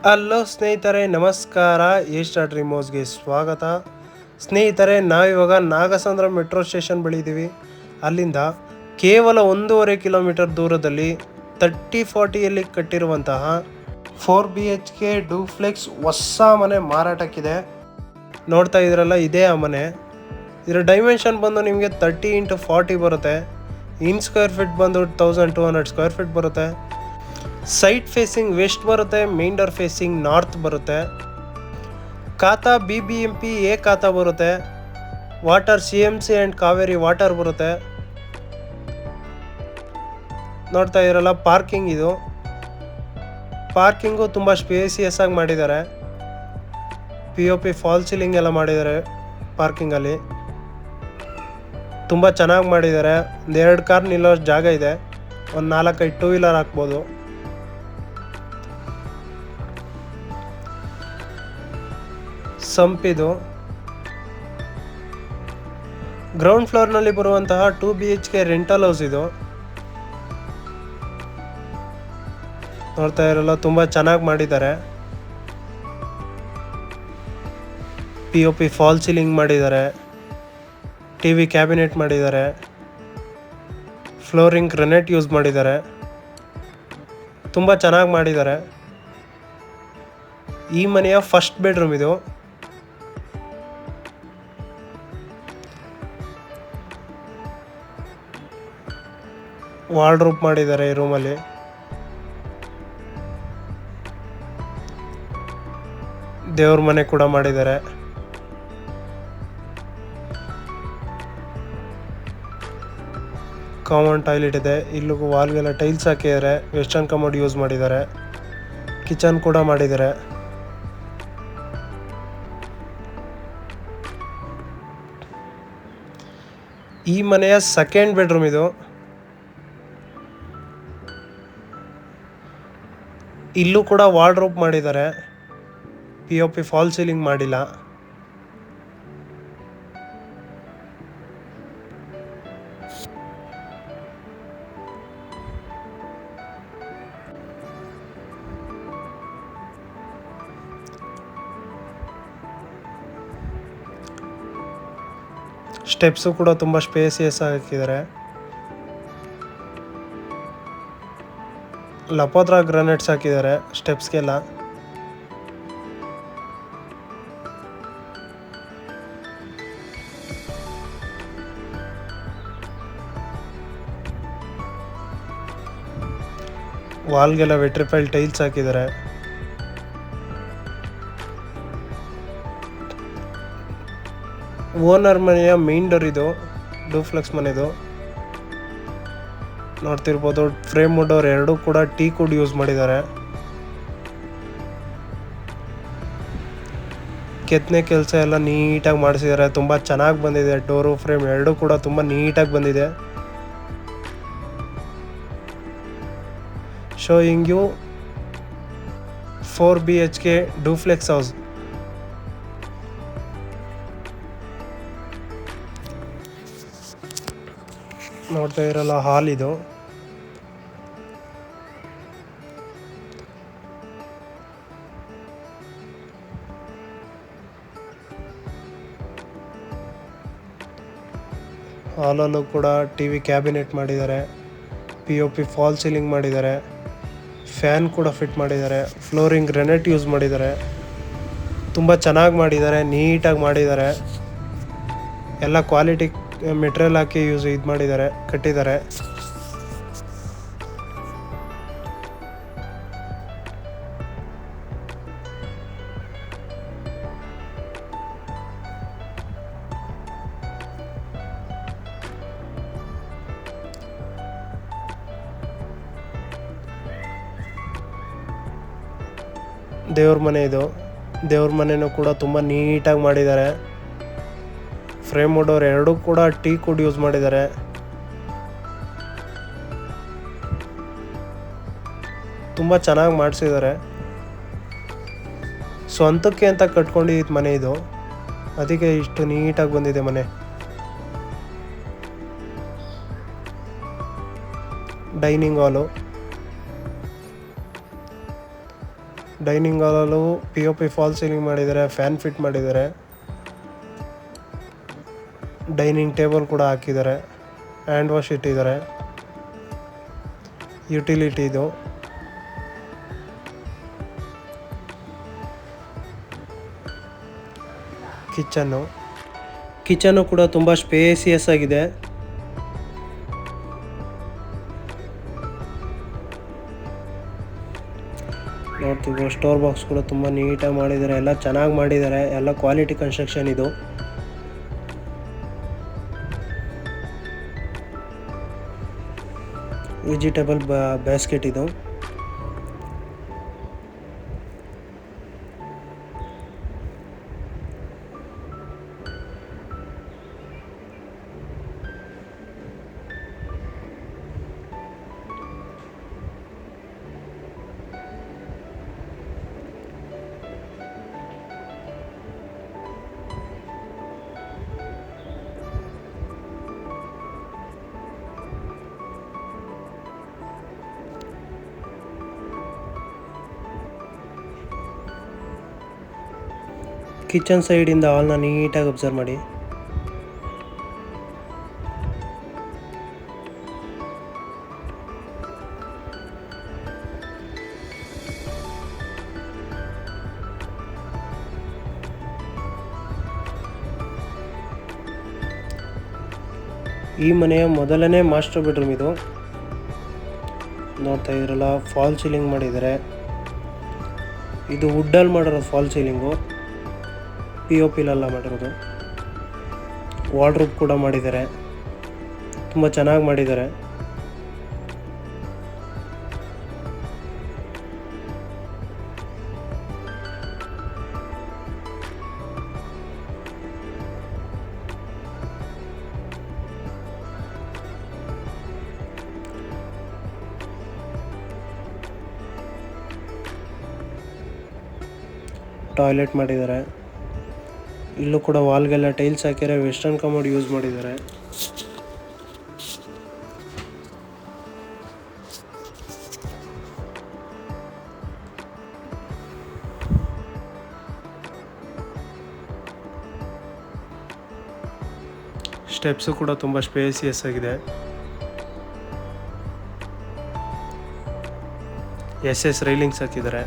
Hello ಸ್ನೇಹಿತರೆ, ನಮಸ್ಕಾರ. Start ರಿಮೋಸ್ಗೆ ಸ್ವಾಗತ. ಸ್ನೇಹಿತರೆ, ನಾವಿವಾಗ ನಾಗಸಂದ್ರ ಮೆಟ್ರೋ ಸ್ಟೇಷನ್ ಬಳಿ ಇದ್ದೀವಿ. ಅಲ್ಲಿಂದ ಕೇವಲ 1.5 ಕಿಲೋಮೀಟರ್ ದೂರದಲ್ಲಿ 3040ಯಲ್ಲಿ ಕಟ್ಟಿರುವಂತಹ 4BHK ಡೂಪ್ಲೆಕ್ಸ್ ಹೊಸ ಮನೆ ಮಾರಾಟಕ್ಕಿದೆ. ನೋಡ್ತಾ ಇದ್ರಲ್ಲ, ಇದೇ ಆ ಮನೆ. ಇದರ ಡೈಮೆನ್ಷನ್ ಬಂದು ನಿಮಗೆ 30x40 ಬರುತ್ತೆ. ಇನ್ ಸ್ಕ್ವೇರ್ ಫೀಟ್ ಬಂದು 1200 ಸ್ಕ್ವೇರ್ ಫೀಟ್ ಬರುತ್ತೆ. ಸೈಟ್ ಫೇಸಿಂಗ್ ವೆಸ್ಟ್ ಬರುತ್ತೆ, ಮೇನ್ ಡೋರ್ ಫೇಸಿಂಗ್ ನಾರ್ತ್ ಬರುತ್ತೆ. ಖಾತಾ BBMP ಎ ಖಾತಾ ಬರುತ್ತೆ. Water CMC and Kaveri water ಬರುತ್ತೆ. ನೋಡ್ತಾ ಇರಲ್ಲ, ಪಾರ್ಕಿಂಗ್ ಇದು. ಪಾರ್ಕಿಂಗು ತುಂಬ ಸ್ಪೇಸಿಯಸ್ ಆಗಿ ಮಾಡಿದ್ದಾರೆ. POP ಫಾಲ್ ಸೀಲಿಂಗ್ ಎಲ್ಲ ಮಾಡಿದ್ದಾರೆ. ಪಾರ್ಕಿಂಗಲ್ಲಿ ತುಂಬ ಚೆನ್ನಾಗಿ ಮಾಡಿದ್ದಾರೆ. 2 ಕಾರ್ ನಿಲ್ಲೋ ಜಾಗ ಇದೆ. ಒಂದು 4-5 ಟೂ ವೀಲರ್ ಹಾಕ್ಬೋದು. ಸಂಪಿದು ಗ್ರೌಂಡ್ ಫ್ಲೋರ್ನಲ್ಲಿ ಬರುವಂತಹ 2 BHK ರೆಂಟಲ್ ಹೌಸ್ ಇದು. ನೋಡ್ತಾ ಇರಲ್ಲ, ತುಂಬ ಚೆನ್ನಾಗಿ ಮಾಡಿದ್ದಾರೆ. POP ಫಾಲ್ ಸೀಲಿಂಗ್ ಮಾಡಿದ್ದಾರೆ. TV ಕ್ಯಾಬಿನೆಟ್ ಮಾಡಿದ್ದಾರೆ. ಫ್ಲೋರಿಂಗ್ ಗ್ರನೆಟ್ ಯೂಸ್ ಮಾಡಿದ್ದಾರೆ. ತುಂಬ ಚೆನ್ನಾಗಿ ಮಾಡಿದ್ದಾರೆ. ಈ ಮನೆಯ ಫಸ್ಟ್ ಬೆಡ್ರೂಮ್ ಇದು. ವಾರ್ಡ್ರೋಬ್ ಮಾಡಿದ್ದಾರೆ ಈ ರೂಮಲ್ಲಿ. ದೇವ್ರ ಮನೆ ಕೂಡ ಮಾಡಿದ್ದಾರೆ. ಕಾಮನ್ ಟಾಯ್ಲೆಟ್ ಇದೆ. ಇಲ್ಲೂ ವಾಲ್ಗೆಲ್ಲ ಟೈಲ್ಸ್ ಹಾಕಿದ್ದಾರೆ. ವೆಸ್ಟರ್ನ್ ಕಮೋಡ್ ಯೂಸ್ ಮಾಡಿದ್ದಾರೆ. ಕಿಚನ್ ಕೂಡ ಮಾಡಿದ್ದಾರೆ. ಈ ಮನೆಯ ಸೆಕೆಂಡ್ ಬೆಡ್ರೂಮ್ ಇದು. ಇಲ್ಲೂ ಕೂಡ ವಾರ್ಡ್ರೋಬ್ ಮಾಡಿದ್ದಾರೆ. POP ಫಾಲ್ ಸೀಲಿಂಗ್ ಮಾಡಿಲ್ಲ. ಸ್ಟೆಪ್ಸು ಕೂಡ ತುಂಬ ಸ್ಪೇಸಿಯಸ್ ಹಾಕಿದ್ದಾರೆ. ಲಪೋದ್ರಾ ಗ್ರಾನೈಟ್ಸ್ ಹಾಕಿದ್ದಾರೆ ಸ್ಟೆಪ್ಸ್ಗೆಲ್ಲ. ವಾಲ್ಗೆಲ್ಲ ವೆಟ್ರಿಫೈಲ್ ಟೈಲ್ಸ್ ಹಾಕಿದ್ದಾರೆ. ಓನರ್ ಮನೆಯ ಮೇನ್ ಡೋರ್ ಇದು. ಡೂಪ್ಲೆಕ್ಸ್ ಮನೆದು ನೋಡ್ತಿರ್ಬೋದು. ಫ್ರೇಮ್ ಡೋರ್ ಎರಡೂ ಕೂಡ ಟೀಕ್ ವುಡ್ ಯೂಸ್ ಮಾಡಿದ್ದಾರೆ. ಕೆತ್ತನೆ ಕೆಲಸ ಎಲ್ಲ ನೀಟಾಗಿ ಮಾಡಿಸಿದ್ದಾರೆ. ತುಂಬ ಚೆನ್ನಾಗಿ ಬಂದಿದೆ. ಡೋರು ಫ್ರೇಮ್ ಎರಡೂ ಕೂಡ ತುಂಬ ನೀಟಾಗಿ ಬಂದಿದೆ. Showing you 4 BHK duplex house. ನೋಡ್ತಾ ಇರಲ್ಲ, ಹಾಲ್ ಇದು. ಹಾಲಲ್ಲೂ ಕೂಡ TV ಕ್ಯಾಬಿನೆಟ್ ಮಾಡಿದ್ದಾರೆ. POP ಫಾಲ್ ಸೀಲಿಂಗ್ ಮಾಡಿದ್ದಾರೆ. ಫ್ಯಾನ್ ಕೂಡ ಫಿಟ್ ಮಾಡಿದ್ದಾರೆ. ಫ್ಲೋರಿಂಗ್ ಗ್ರೆನೆಟ್ ಯೂಸ್ ಮಾಡಿದ್ದಾರೆ. ತುಂಬ ಚೆನ್ನಾಗಿ ಮಾಡಿದ್ದಾರೆ. ನೀಟಾಗಿ ಮಾಡಿದ್ದಾರೆ. ಎಲ್ಲ ಕ್ವಾಲಿಟಿ ಮೆಟೀರಿಯಲ್ ಹಾಕಿ ಇದು ಮಾಡಿದ್ದಾರೆ, ಕಟ್ಟಿದ್ದಾರೆ. ದೇವ್ರ ಮನೆ ಇದು. ದೇವ್ರ ಮನೆಯೂ ಕೂಡ ತುಂಬ ನೀಟಾಗಿ ಮಾಡಿದ್ದಾರೆ. ಫ್ರೇಮ್ ಡೋರ್ ಎರಡೂ ಕೂಡ ಟೀಕ್ ವುಡ್ ಯೂಸ್ ಮಾಡಿದ್ದಾರೆ. ತುಂಬ ಚೆನ್ನಾಗಿ ಮಾಡಿಸಿದ್ದಾರೆ. ಸ್ವಂತಕ್ಕೆ ಅಂತ ಕಟ್ಕೊಂಡಿದ್ದ ಮನೆ ಇದು. ಅದಕ್ಕೆ ಇಷ್ಟು ನೀಟಾಗಿ ಬಂದಿದೆ ಮನೆ. ಡೈನಿಂಗ್ ಹಾಲು, ಡೈನಿಂಗ್ ಹಾಲಲ್ಲೂ POP ಫಾಲ್ ಸೀಲಿಂಗ್ ಮಾಡಿದ್ದಾರೆ, ಫ್ಯಾನ್ ಫಿಟ್ ಮಾಡಿದ್ದಾರೆ, ಡೈನಿಂಗ್ ಟೇಬಲ್ ಕೂಡ ಹಾಕಿದ್ದಾರೆ, ಹ್ಯಾಂಡ್ ವಾಶ್ ಇಟ್ಟಿದ್ದಾರೆ, ಯುಟಿಲಿಟಿ ಇದು. ಕಿಚನ್ನು ಕೂಡ ತುಂಬ ಸ್ಪೇಸಿಯಸ್ ಆಗಿದೆ. ನೋಡ್ತೀವಿ ಸ್ಟೋರ್ ಬಾಕ್ಸ್ ಕೂಡ ತುಂಬ ನೀಟಾಗಿ ಮಾಡಿದ್ದಾರೆ, ಎಲ್ಲ ಚೆನ್ನಾಗಿ ಮಾಡಿದ್ದಾರೆ, ಎಲ್ಲ ಕ್ವಾಲಿಟಿ ಕನ್ಸ್ಟ್ರಕ್ಷನ್ ಇದು. ವೆಜಿಟೇಬಲ್ ಬ್ಯಾಸ್ಕೆಟ್ ಇದು. ಕಿಚನ್ ಸೈಡಿಂದ ಹಾಲ್ನ ನೀಟಾಗಿ ಅಬ್ಸರ್ವ್ ಮಾಡಿ. ಈ ಮನೆಯ ಮೊದಲನೇ ಮಾಸ್ಟರ್ ಬೆಡ್ರೂಮ್ ಇದು. ನೋಡ್ತಾ ಇದ್ರಲ್ಲ, ಫಾಲ್ ಸೀಲಿಂಗ್ ಮಾಡಿದ್ದಾರೆ. ಇದು ವುಡ್ಡಲ್ಲಿ ಮಾಡಿರೋದು ಫಾಲ್ ಸೀಲಿಂಗು, POPಲೆಲ್ಲ ಮಾಡಿರೋದು. ವಾರ್ಡ್ರೋಬ್ ಕೂಡ ಮಾಡಿದ್ದಾರೆ, ತುಂಬ ಚೆನ್ನಾಗಿ ಮಾಡಿದ್ದಾರೆ. ಟಾಯ್ಲೆಟ್ ಮಾಡಿದ್ದಾರೆ. ಇಲ್ಲೂ ಕೂಡ ವಾಲ್ಗೆಲ್ಲ ಟೈಲ್ಸ್ ಹಾಕಿದ್ದಾರೆ, ವೆಸ್ಟರ್ನ್ ಕಮೋಡ್ ಯೂಸ್ ಮಾಡಿದ್ದಾರೆ. ಸ್ಟೆಪ್ಸು ಕೂಡ ತುಂಬ ಸ್ಪೇಸಿಯಸ್ ಆಗಿದೆ. SS ರೈಲಿಂಗ್ಸ್ ಹಾಕಿದ್ದಾರೆ.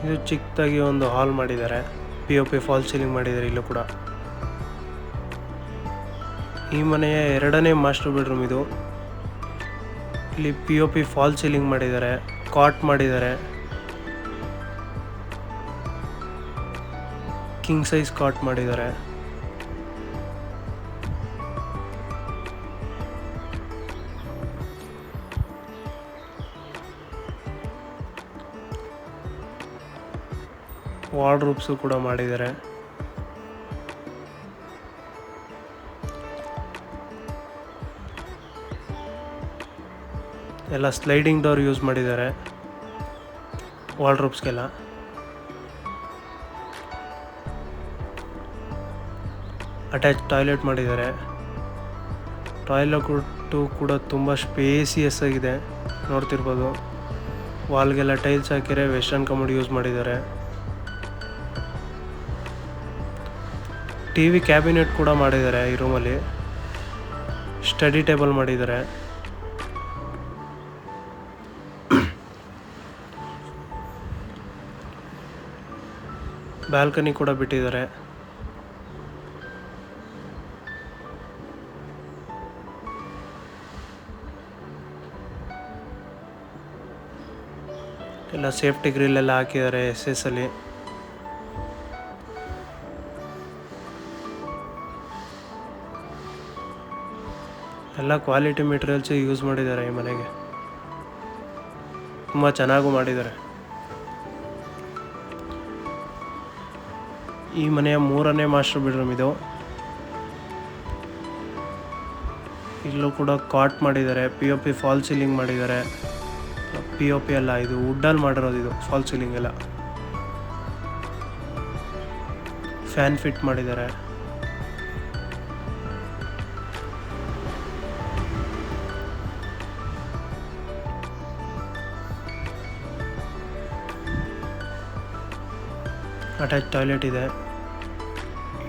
ಇದು ಚಿಕ್ಕದಾಗಿ ಒಂದು ಹಾಲ್ ಮಾಡಿದ್ದಾರೆ, POP ಫಾಲ್ ಸೀಲಿಂಗ್ ಮಾಡಿದ್ದಾರೆ ಇಲ್ಲೂ ಕೂಡ. ಈ ಮನೆಯ ಎರಡನೇ ಮಾಸ್ಟರ್ ಬೆಡ್ರೂಮ್ ಇದು. ಇಲ್ಲಿ POP ಫಾಲ್ ಸೀಲಿಂಗ್ ಮಾಡಿದ್ದಾರೆ, ಕಾಟ್ ಮಾಡಿದ್ದಾರೆ, ಕಿಂಗ್ ಸೈಜ್ ಕಾಟ್ ಮಾಡಿದ್ದಾರೆ. ವಾರ್ಡ್ರೋಬ್ಸು ಕೂಡ ಮಾಡಿದ್ದಾರೆ. ಎಲ್ಲ ಸ್ಲೈಡಿಂಗ್ ಡೋರ್ ಯೂಸ್ ಮಾಡಿದ್ದಾರೆ ವಾರ್ಡ್ರೋಬ್ಸ್ಗೆಲ್ಲ. ಅಟ್ಯಾಚ್ ಟಾಯ್ಲೆಟ್ ಮಾಡಿದ್ದಾರೆ. ಟಾಯ್ಲೆಟ್ ಕೂಡ ತುಂಬ ಸ್ಪೇಸಿಯಸ್ ಆಗಿದೆ, ನೋಡ್ತಿರ್ಬೋದು. ವಾಲ್ಗೆಲ್ಲ ಟೈಲ್ಸ್ ಹಾಕಿದರೆ, ವೆಸ್ಟರ್ನ್ ಕಮೋಡ್ ಯೂಸ್ ಮಾಡಿದ್ದಾರೆ. TV ಕ್ಯಾಬಿನೆಟ್ ಕೂಡ ಮಾಡಿದ್ದಾರೆ ಈ ರೂಮಲ್ಲಿ. ಸ್ಟಡಿ ಟೇಬಲ್ ಮಾಡಿದ್ದಾರೆ. ಬ್ಯಾಲ್ಕನಿ ಕೂಡ ಬಿಟ್ಟಿದ್ದಾರೆ. ಎಲ್ಲ ಸೇಫ್ಟಿ ಗ್ರಿಲ್ ಎಲ್ಲ ಹಾಕಿದ್ದಾರೆ SS ಅಲ್ಲಿ. ಎಲ್ಲ ಕ್ವಾಲಿಟಿ ಮೆಟೀರಿಯಲ್ಸ್ ಯೂಸ್ ಮಾಡಿದ್ದಾರೆ ಈ ಮನೆಗೆ, ತುಂಬ ಚೆನ್ನಾಗೂ ಮಾಡಿದ್ದಾರೆ. ಈ ಮನೆಯ 3ನೇ ಮಾಸ್ಟರ್ ಬೆಡ್ರೂಮ್ ಇದು. ಇಲ್ಲೂ ಕೂಡ ಕಾಟ್ ಮಾಡಿದ್ದಾರೆ, POP ಫಾಲ್ ಸೀಲಿಂಗ್ ಮಾಡಿದ್ದಾರೆ. POP ಅಲ್ಲ, ಇದು ವುಡ್ಡಲ್ಲಿ ಮಾಡಿರೋದು. ಇದು ಫಾಲ್ ಸೀಲಿಂಗ್ ಎಲ್ಲ. ಫ್ಯಾನ್ ಫಿಟ್ ಮಾಡಿದ್ದಾರೆ. ಅಟ್ಯಾಚ್ ಟಾಯ್ಲೆಟ್ ಇದೆ.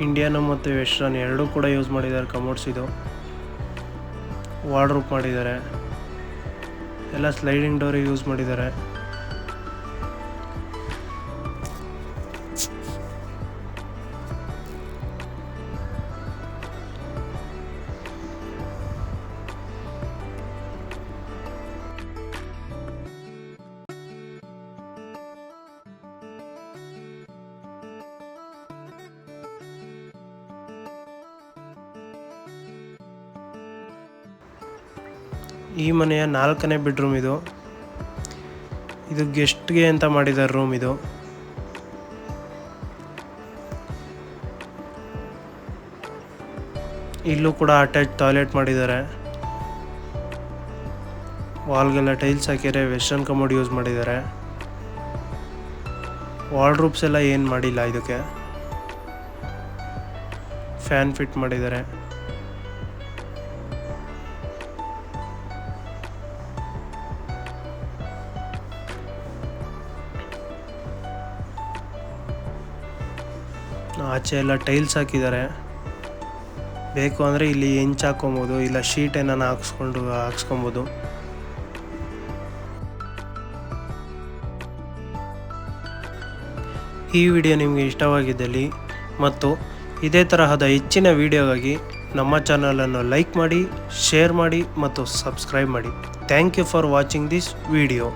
ಇಂಡಿಯನ್ ಮತ್ತು ವೆಸ್ಟರ್ನ್ ಎರಡೂ ಕೂಡ ಯೂಸ್ ಮಾಡಿದ್ದಾರೆ ಕಮೋಡ್ಸ್. ಇದು ವಾರ್ಡ್ರೋಬ್ ಮಾಡಿದ್ದಾರೆ. ಎಲ್ಲ ಸ್ಲೈಡಿಂಗ್ ಡೋರಿಗೆ ಯೂಸ್ ಮಾಡಿದ್ದಾರೆ. ಈ ಮನೆಯ 4ನೇ ಬೆಡ್ರೂಮ್ ಇದು. ಇದು ಗೆಸ್ಟ್ಗೆ ಅಂತ ಮಾಡಿದ್ದಾರೆ ರೂಮ್ ಇದು. ಇಲ್ಲೂ ಕೂಡ ಅಟ್ಯಾಚ್ ಟಾಯ್ಲೆಟ್ ಮಾಡಿದ್ದಾರೆ. ವಾಲ್ಗೆಲ್ಲ ಟೈಲ್ಸ್ ಹಾಕಿದ್ದಾರೆ. ವೆಸ್ಟರ್ನ್ ಕಮೋಡ್ ಯೂಸ್ ಮಾಡಿದ್ದಾರೆ. ವಾರ್ಡ್ರೋಬ್ಸ್ ಎಲ್ಲ ಏನು ಮಾಡಿಲ್ಲ ಇದಕ್ಕೆ. ಫ್ಯಾನ್ ಫಿಟ್ ಮಾಡಿದ್ದಾರೆ. ಆಚೆ ಎಲ್ಲ ಟೈಲ್ಸ್ ಹಾಕಿದ್ದಾರೆ. ಬೇಕು ಅಂದರೆ ಇಲ್ಲಿ ಹೆಂಚು ಹಾಕ್ಕೊಬೋದು, ಇಲ್ಲ ಶೀಟ್ ಏನಾನ ಹಾಕ್ಸ್ಕೊಬೋದು. ಈ ವಿಡಿಯೋ ನಿಮಗೆ ಇಷ್ಟವಾಗಿದ್ದಲ್ಲಿ ಮತ್ತು ಇದೇ ತರಹದ ಹೆಚ್ಚಿನ ವಿಡಿಯೋಗಾಗಿ ನಮ್ಮ ಚಾನಲನ್ನು ಲೈಕ್ ಮಾಡಿ, ಶೇರ್ ಮಾಡಿ ಮತ್ತು ಸಬ್ಸ್ಕ್ರೈಬ್ ಮಾಡಿ. Thank you for watching this video.